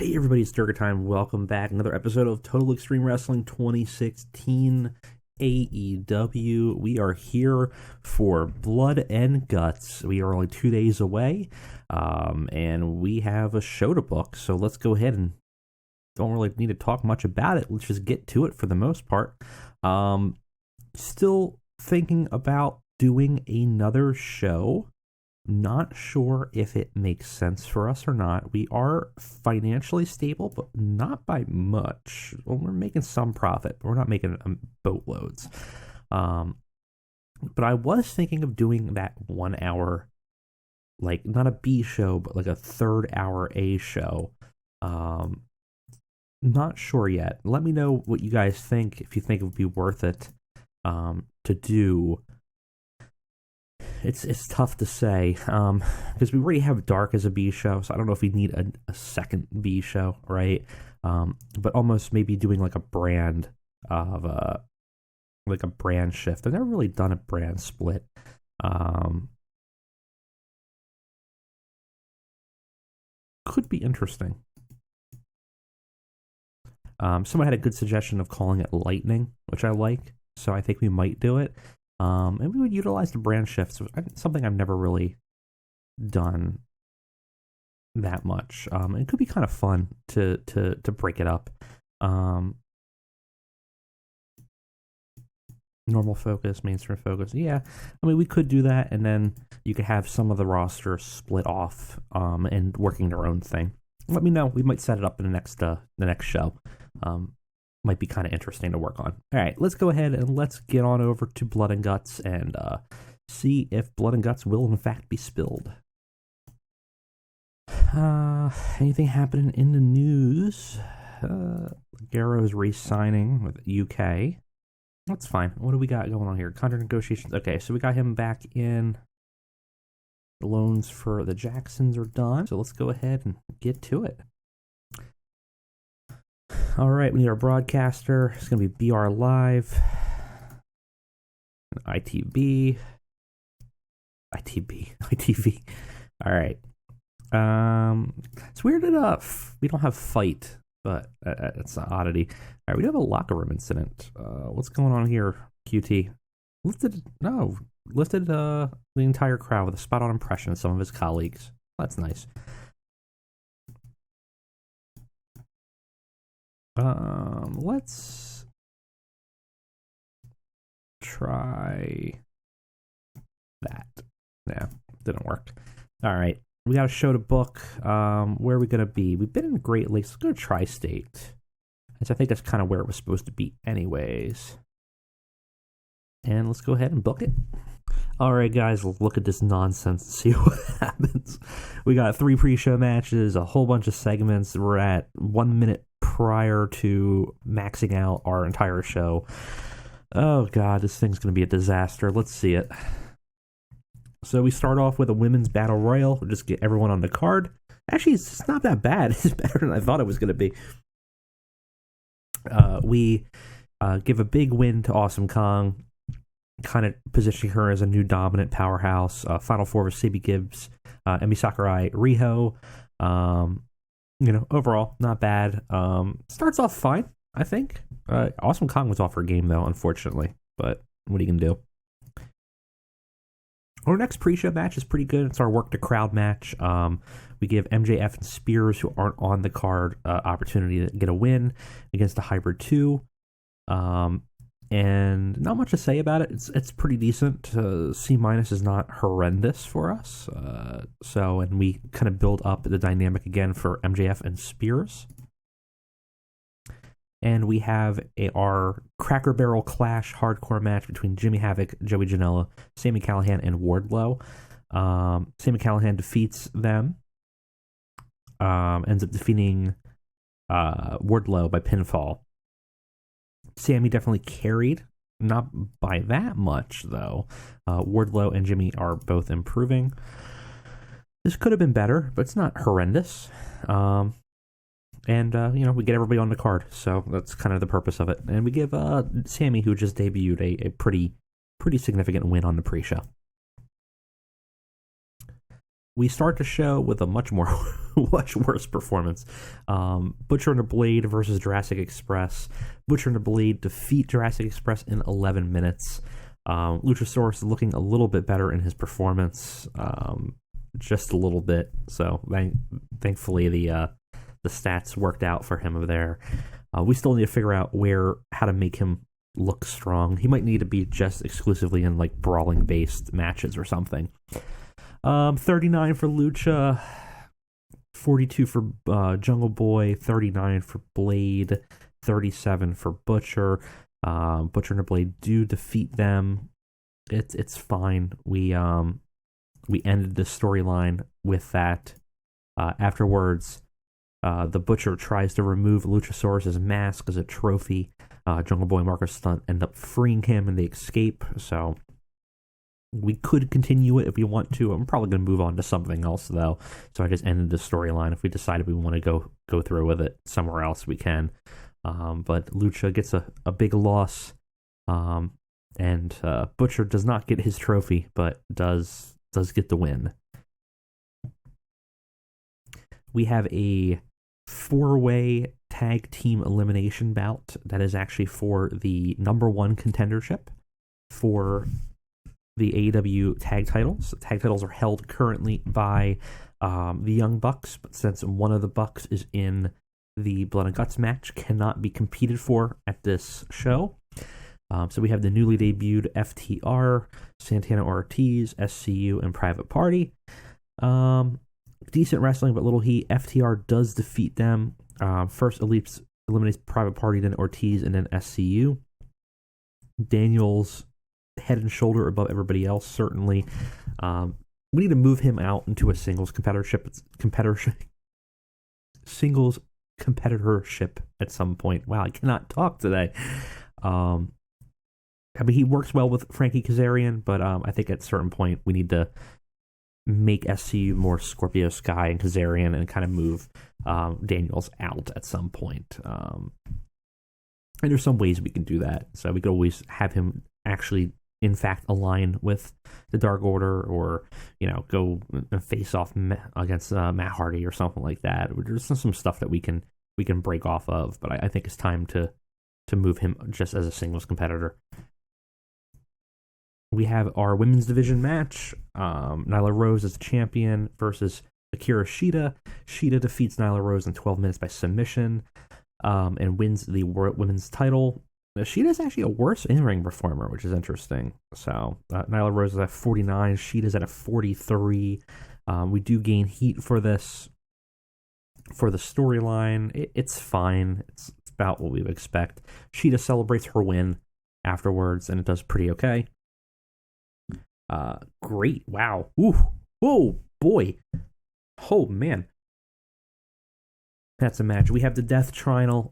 Hey everybody, it's Durgertime. Welcome back. Another episode of Total Extreme Wrestling 2016 AEW. We are here for Blood and Guts. We are only 2 days away, and we have a show to book. So let's go ahead and don't really need to talk much about it. Let's just get to it for the most part. Still thinking about doing another show. Not sure if it makes sense for us or not. We are financially stable, but not by much. Well, we're making some profit, but we're not making boatloads. But I was thinking of doing that 1 hour, like not a B show, but like a third hour A show. Not sure yet. Let me know what you guys think, if you think it would be worth it to do. It's tough to say because we already have Dark as a B show, so I don't know if we need a second B show, right? But almost maybe doing like a brand of like a brand shift. I've never really done a brand split. Could be interesting. Someone had a good suggestion of calling it Lightning, which I like, so I think we might do it. And we would utilize the brand shifts, something I've never really done that much. It could be kind of fun to break it up. Normal focus, mainstream focus. Yeah, I mean, we could do that, and then you could have some of the roster split off and working their own thing. Let me know. We might set it up in the next show. Might be kind of interesting to work on. All right, let's go ahead and let's get on over to Blood and Guts and see if Blood and Guts will in fact be spilled. Anything happening in the news? Garrow's re-signing with UK. That's fine. What do we got going on here? Contract negotiations. Okay, so we got him back in. The loans for the Jacksons are done. So let's go ahead and get to it. All right, we need our broadcaster. It's going to be BR Live. ITV. All right. It's weird enough. We don't have Fight, but it's an oddity. All right, we do have a locker room incident. What's going on here, QT? Lifted the entire crowd with a spot-on impression of some of his colleagues. That's nice. Let's try that. Yeah, didn't work. All right, we got a show to book. Where are we gonna be? We've been in Great Lakes. Let's go to Tri-State. I think that's kind of where it was supposed to be anyways. And let's go ahead and book it. All right, guys, let's look at this nonsense and see what happens. We got 3 pre-show matches, a whole bunch of segments. We're at 1 minute prior to maxing out our entire show. Oh, God, this thing's going to be a disaster. Let's see it. So we start off with a women's battle royal. We'll just get everyone on the card. Actually, it's not that bad. It's better than I thought it was going to be. We give a big win to Awesome Kong, kind of positioning her as a new dominant powerhouse. Final 4 with Sabi Gibbs, Emi Sakurai, Riho. Overall, not bad. Starts off fine, I think. Awesome Kong was off her game, though, unfortunately. But what are you going to do? Our next pre-show match is pretty good. It's our work the crowd match. We give MJF and Spears, who aren't on the card, opportunity to get a win against the Hybrid 2. And not much to say about it. It's pretty decent. C- is not horrendous for us. And we kind of build up the dynamic again for MJF and Spears. And we have our Cracker Barrel Clash hardcore match between Jimmy Havoc, Joey Janela, Sami Callihan, and Wardlow. Sami Callihan defeats them. Ends up defeating Wardlow by pinfall. Sammy definitely carried, not by that much, though. Wardlow and Jimmy are both improving. This could have been better, but it's not horrendous. We get everybody on the card, so that's kind of the purpose of it. And we give Sammy, who just debuted, a pretty significant win on the pre-show. we start the show with a much worse performance. Butcher and the Blade versus Jurassic Express. Butcher and the Blade defeat Jurassic Express in 11 minutes. Luchasaurus looking a little bit better in his performance, just a little bit. So thankfully the stats worked out for him over there. We still need to figure out how to make him look strong. He might need to be just exclusively in like brawling based matches or something. 39 for Lucha, 42 for Jungle Boy, 39 for Blade, 37 for Butcher. Butcher and the Blade do defeat them. It's fine. We ended the storyline with that. Afterwards, the Butcher tries to remove Luchasaurus' mask as a trophy. Jungle Boy and Marcus Stunt end up freeing him and they escape. So we could continue it if we want to. I'm probably going to move on to something else, though. So I just ended the storyline. If we decided we want to go through with it somewhere else, we can. But Lucha gets a big loss. And Butcher does not get his trophy, but does get the win. We have a 4-way tag team elimination bout that is actually for the number 1 contendership for the AEW tag titles. The tag titles are held currently by the Young Bucks, but since one of the Bucks is in the Blood and Guts match, cannot be competed for at this show. So we have the newly debuted FTR, Santana Ortiz, SCU, and Private Party. Decent wrestling, but little heat. FTR does defeat them. First eliminates Private Party, then Ortiz, and then SCU. Daniels head and shoulder above everybody else, certainly. We need to move him out into a singles competitorship at some point. Wow, I cannot talk today. I mean, he works well with Frankie Kazarian, but I think at a certain point we need to make SCU more Scorpio Sky and Kazarian and kind of move Daniels out at some point. And there's some ways we can do that. So we could always have him actually, in fact, align with the Dark Order, or go face off against Matt Hardy or something like that. There's some stuff that we can break off of, but I think it's time to move him just as a singles competitor. We have our women's division match. Nyla Rose as the champion versus Akira Shida. Shida defeats Nyla Rose in 12 minutes by submission and wins the women's title. Now, Shida's actually a worse in-ring performer, which is interesting. So Nyla Rose is at 49. Shida's at a 43. We do gain heat for this. For the storyline, it's fine. It's about what we would expect. Shida celebrates her win afterwards, and it does pretty okay. Great. Wow. Ooh. Whoa, boy. Oh, man. That's a match. We have the Death Triangle.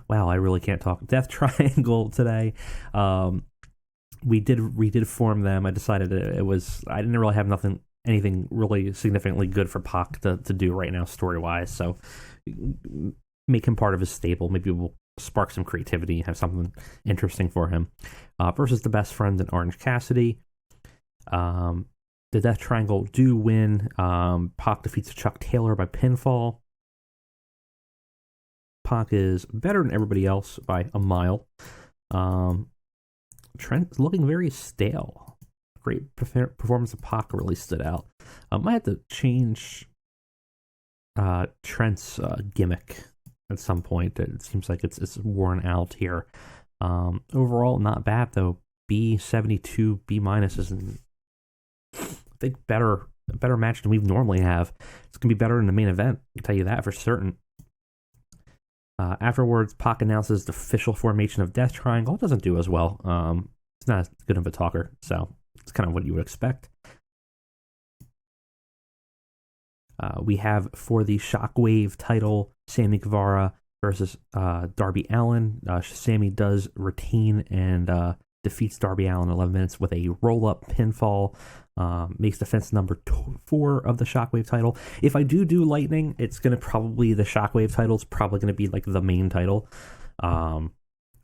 Wow, I really can't talk. Death Triangle today. We did form them. I decided I didn't really have anything really significantly good for Pac to do right now story-wise, so make him part of his stable. Maybe we'll spark some creativity, have something interesting for him. Versus the Best Friends and Orange Cassidy. The Death Triangle do win. Pac defeats Chuck Taylor by pinfall. Pac is better than everybody else by a mile. Trent's looking very stale. Great performance of Pac really stood out. Might have to change Trent's gimmick at some point. It seems like it's worn out here. Overall, not bad though. B72, B- is, I think, a better match than we normally have. It's gonna be better in the main event. I'll tell you that for certain. Afterwards, Pac announces the official formation of Death Triangle. It doesn't do as well. It's not as good of a talker, so it's kind of what you would expect. We have for the Shockwave title, Sammy Guevara versus Darby Allin. Sammy does retain and defeats Darby Allin in 11 minutes with a roll-up pinfall. Makes defense number 4 of the Shockwave title. If I do Lightning, it's going to probably, the Shockwave title is probably going to be like the main title.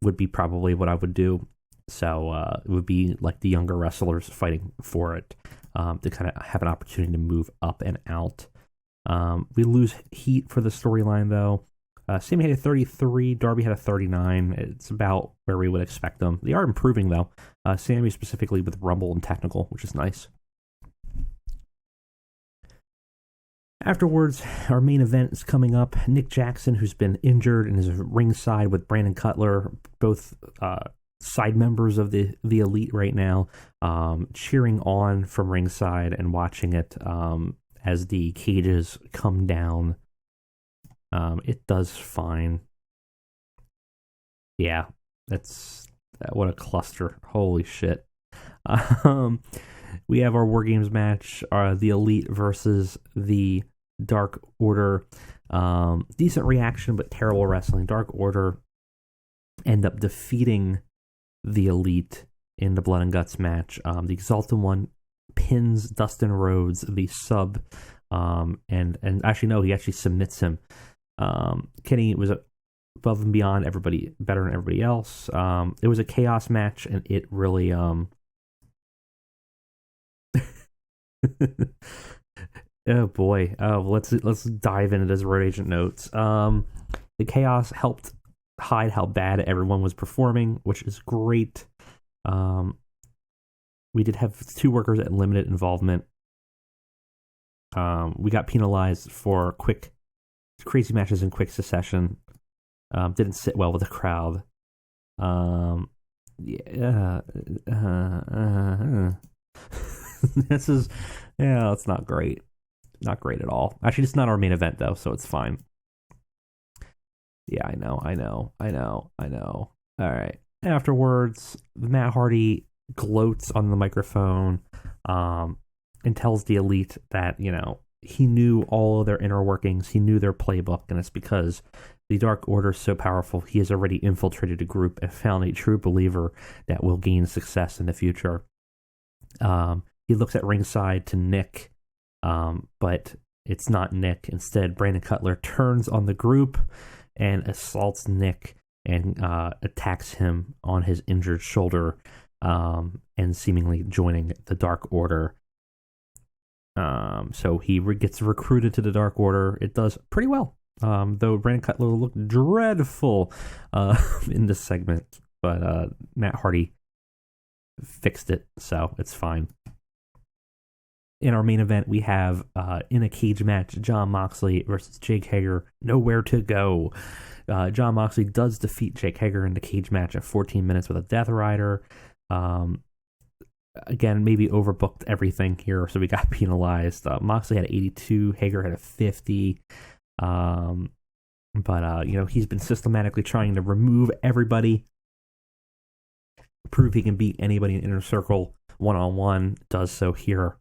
Would be probably what I would do. So it would be like the younger wrestlers fighting for it. to kind of have an opportunity to move up and out. We lose heat for the storyline, though. Sammy had a 33, Darby had a 39. It's about where we would expect them. They are improving, though. Sammy specifically with Rumble and Technical, which is nice. Afterwards, our main event is coming up. Nick Jackson, who's been injured and is ringside with Brandon Cutler, both side members of the Elite right now, cheering on from ringside and watching it as the cages come down. It does fine. Yeah, what a cluster. Holy shit. We have our Wargames match, the Elite versus the Dark Order. Decent reaction, but terrible wrestling. Dark Order end up defeating the Elite in the Blood and Guts match. The Exalted One pins Dustin Rhodes, the sub, and actually no, he actually submits him. Kenny was above and beyond everybody, better than everybody else. It was a chaos match, and it really oh boy. Let's dive into this Road Agent notes. The chaos helped hide how bad everyone was performing, which is great. We did have 2 workers at limited involvement. We got penalized for crazy matches in quick succession. Didn't sit well with the crowd. This is, it's not great. Not great at all. Actually, it's not our main event, though, so it's fine. Yeah, I know. All right. Afterwards, Matt Hardy gloats on the microphone and tells the Elite that, he knew all of their inner workings. He knew their playbook, and it's because the Dark Order is so powerful, he has already infiltrated a group and found a true believer that will gain success in the future. He looks at ringside to Nick, but it's not Nick. Instead, Brandon Cutler turns on the group and assaults Nick and attacks him on his injured shoulder, and seemingly joining the Dark Order. So he gets recruited to the Dark Order. It does pretty well, though Brandon Cutler looked dreadful in this segment, but Matt Hardy fixed it, so it's fine. In our main event, we have, in a cage match, Jon Moxley versus Jake Hager. Nowhere to go. Jon Moxley does defeat Jake Hager in the cage match at 14 minutes with a Death Rider. Again, maybe overbooked everything here, so we got penalized. Moxley had 82, Hager had a 50. But he's been systematically trying to remove everybody, prove he can beat anybody in Inner Circle one-on-one. Does so here.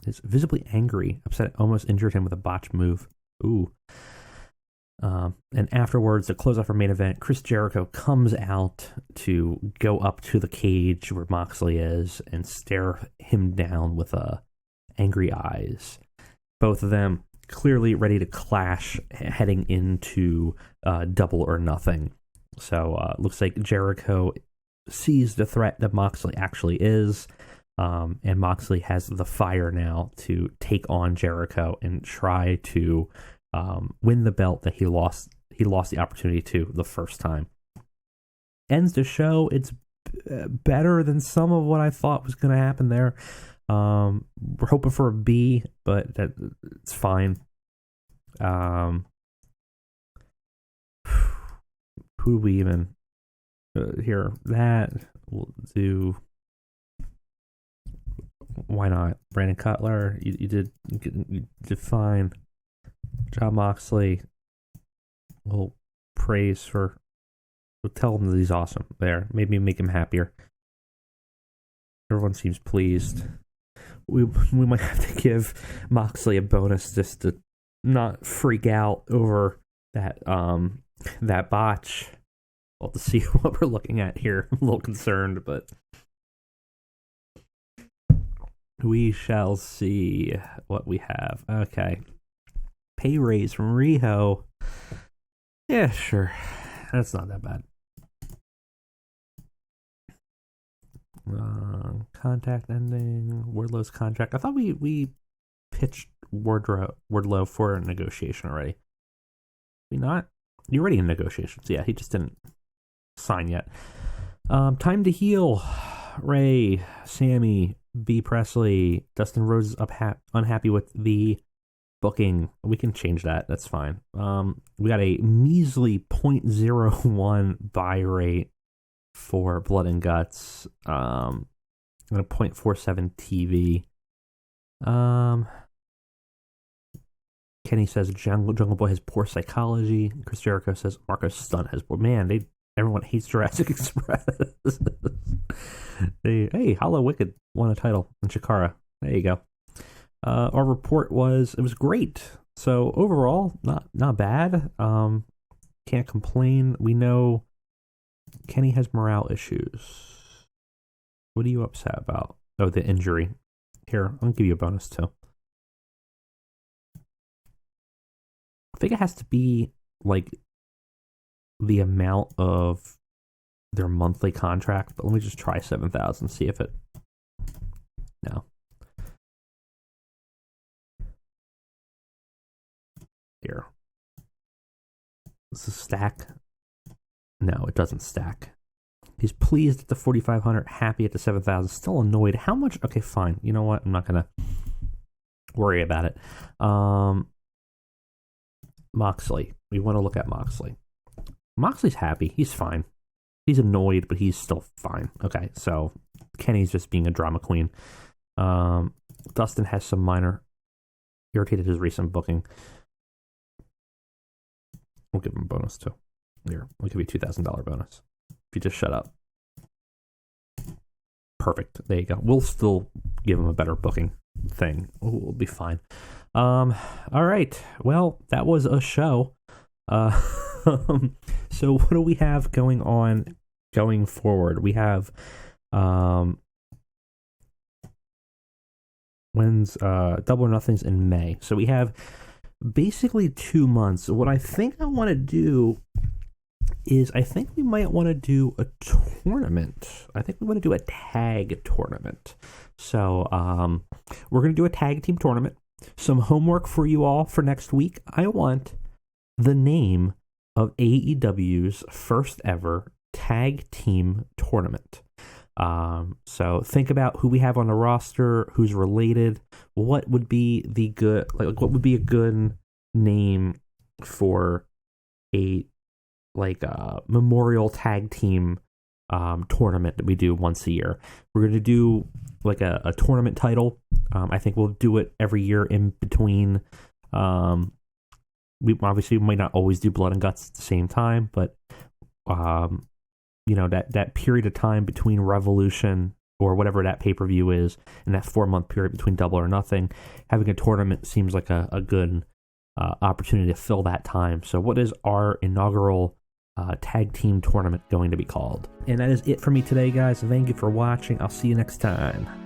Is visibly angry, upset, almost injured him with a botched move. Ooh. And afterwards, to close off our main event, Chris Jericho comes out to go up to the cage where Moxley is and stare him down with angry eyes. Both of them clearly ready to clash heading into Double or Nothing. So looks like Jericho sees the threat that Moxley actually is. And Moxley has the fire now to take on Jericho and try to win the belt that he lost the opportunity to the first time. Ends the show. It's better than some of what I thought was going to happen there. We're hoping for a B, but it's fine. Who do we even here? That we'll do. Why not? Brandon Cutler, you did fine. Jon Moxley, we'll tell him that he's awesome there. Maybe make him happier. Everyone seems pleased. We might have to give Moxley a bonus just to not freak out over that botch. Well, to see what we're looking at here. I'm a little concerned, but we shall see what we have. Okay. Pay raise from Riho. Yeah, sure. That's not that bad. Contact ending. Wardlow's contract. I thought we pitched Wardlow for a negotiation already. We not? You're already in negotiations. Yeah, he just didn't sign yet. Time to heal. Ray, Sammy, B. Presley, Dustin Rhodes is unhappy with the booking. We can change that. That's fine. We got a measly 0.01 buy rate for Blood and Guts. And a 0.47 TV. Kenny says Jungle Boy has poor psychology. Chris Jericho says Marco Stunt has poor. Man, everyone hates Jurassic Express. Hey, Hollow Wicked won a title in Chikara. There you go. Our report was great. So overall, not bad. Can't complain. We know Kenny has morale issues. What are you upset about? Oh, the injury. Here, I'll give you a bonus too. I think it has to be like the amount of their monthly contract, but let me just try 7,000, see if it. No. Here. Does this stack? No, it doesn't stack. He's pleased at the 4,500, happy at the 7,000, still annoyed. How much? Okay, fine. You know what? I'm not gonna worry about it. Moxley. We want to look at Moxley. Moxley's happy. He's fine. He's annoyed, but he's still fine. Okay, so Kenny's just being a drama queen. Dustin has some minor irritated his recent booking. We'll give him a bonus too. Here, we'll give you a $2,000 bonus. If you just shut up. Perfect. There you go. We'll still give him a better booking thing. We'll be fine. All right. Well, that was a show. So what do we have going on going forward? We have when's Double or Nothing's in May. So we have basically 2 months. What I think I want to do is I think we might want to do a tournament. I think we want to do a tag tournament. So we're going to do a tag team tournament. Some homework for you all for next week. I want the name of AEW's first ever tag team tournament. So think about who we have on the roster, who's related, what would be the good, like what would be a good name for a memorial tag team tournament that we do once a year. We're going to do like a tournament title. I think we'll do it every year in between. We obviously might not always do Blood and Guts at the same time, but that period of time between Revolution or whatever that pay-per-view is, and that 4-month period between Double or Nothing, having a tournament seems like a good opportunity to fill that time. So what is our inaugural tag team tournament going to be called? And that is it for me today, guys. Thank you for watching. I'll see you next time.